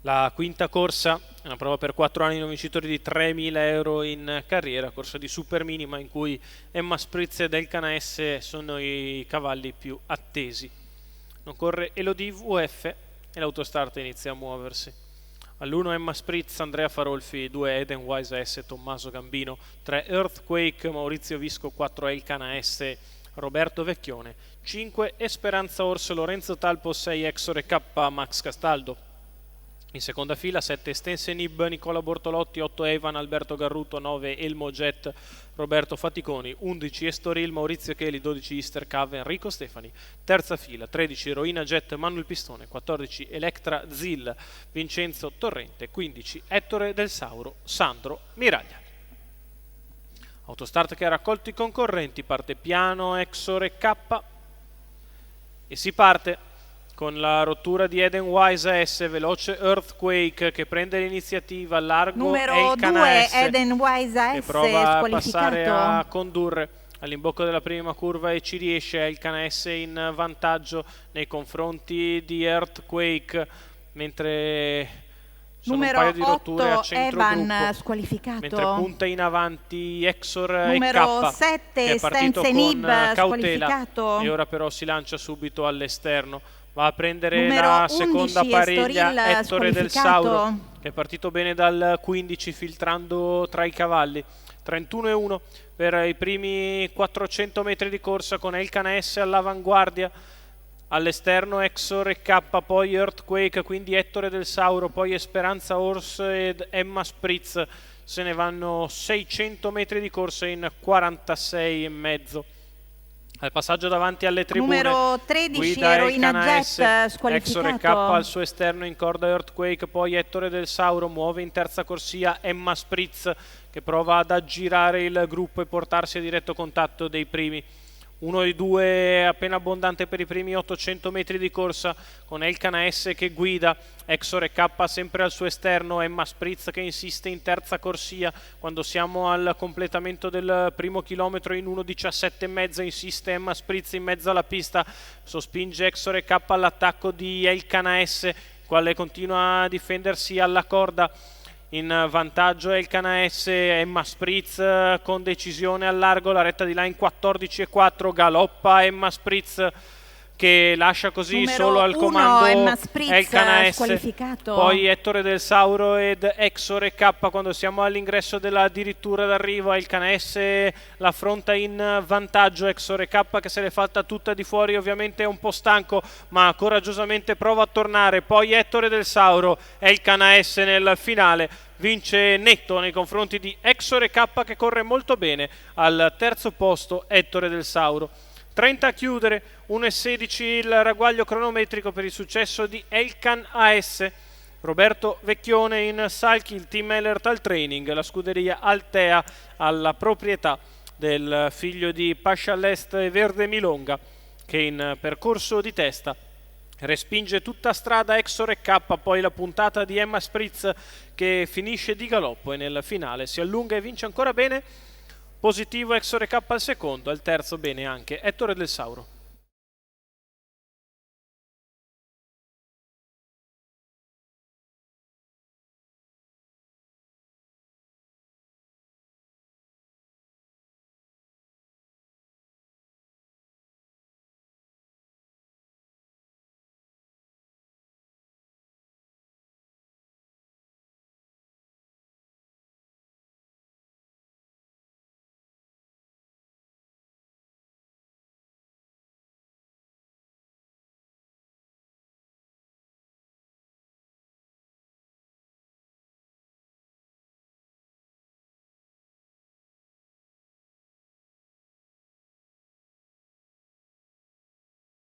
La quinta corsa è una prova per 4 anni, non vincitori di 3.000 euro in carriera, corsa di super minima in cui Emma Spritz ed Elkann AS sono i cavalli più attesi. Non corre Elodie VF e l'autostart inizia a muoversi. All'1 Emma Spritz, Andrea Farolfi, 2 Edenwise AS, Tommaso Gambino, 3 Earthquake, Maurizio Visco, 4 Elkann AS, Roberto Vecchione, 5 Esperanza Orso, Lorenzo Talpo, 6 Exore K, Max Castaldo. In seconda fila 7 Stense Nib, Nicola Bortolotti, 8 Evan, Alberto Garruto, 9 Elmo Jet, Roberto Faticoni, 11 Estoril, Maurizio Cheli, 12 Easter Cave, Enrico Stefani. Terza fila 13 Roina Jet, Manuel Pistone, 14 Electra Zil, Vincenzo Torrente, 15 Ettore Del Sauro, Sandro Miraglia. Autostart che ha raccolto i concorrenti, parte piano Exore K e si parte con la rottura di Edenwise AS, veloce Earthquake che prende l'iniziativa, largo numero Elkann 2 AS Edenwise AS che prova a passare a squalificato. condurre all'imbocco della prima curva e ci riesce. Elkann AS in vantaggio nei confronti di Earthquake, mentre sono un paio Numero di rotture a 8 centro Evan gruppo, squalificato. mentre punta in avanti Exor Numero e K 7 che è partito Stense con Nib cautela squalificato. e ora però si lancia subito all'esterno. Va a prendere Numero la seconda 11 pariglia Estoril Ettore Del squalificato. Sauro, che è partito bene dal 15 filtrando tra i cavalli. 31,1 per i primi 400 metri di corsa con Elkann AS all'avanguardia. All'esterno Exor K, poi Earthquake, quindi Ettore Del Sauro, poi Esperanza Horse ed Emma Spritz. Se ne vanno 600 metri di corsa in 46,5. Al passaggio davanti alle tribune, numero 13 guida Eroina Elkann Jet AS, squalificato. Exor K al suo esterno in corda Earthquake, poi Ettore Del Sauro, muove in terza corsia Emma Spritz che prova ad aggirare il gruppo e portarsi a diretto contatto dei primi. 1 e 2 appena abbondante per i primi 800 metri di corsa con Elkann AS che guida, Exor K sempre al suo esterno, Emma Spritz che insiste in terza corsia. Quando siamo al completamento del primo chilometro in 1:17,5 insiste Emma Spritz in mezzo alla pista, sospinge Exor K all'attacco di Elkann AS, il quale continua a difendersi alla corda. In vantaggio Elkann AS, Emma Spritz con decisione al largo, la retta di là in 14,4, galoppa Emma Spritz che lascia così numero solo al comando Emma Spritz Elkann AS, squalificato. poi Ettore Del Sauro ed Exor K. Quando siamo all'ingresso della dirittura d'arrivo, Elkann AS l'affronta in vantaggio, Exor K che se l'è fatta tutta di fuori, ovviamente è un po' stanco ma coraggiosamente prova a tornare, poi Ettore Del Sauro, Elkann AS nel finale vince netto nei confronti di Exor K che corre molto bene. Al terzo posto Ettore Del Sauro. 30 a chiudere, 1,16 il ragguaglio cronometrico per il successo di Elkann AS. Roberto Vecchione in Salchi, il team Ellertal Training, la scuderia Altea alla proprietà del figlio di Pascia all'Est e Verde Milonga, che in percorso di testa respinge tutta strada Exor K, poi la puntata di Emma Spritz che finisce di galoppo e nel finale si allunga e vince ancora bene. Positivo Exor K al secondo, al terzo bene anche Ettore Del Sauro.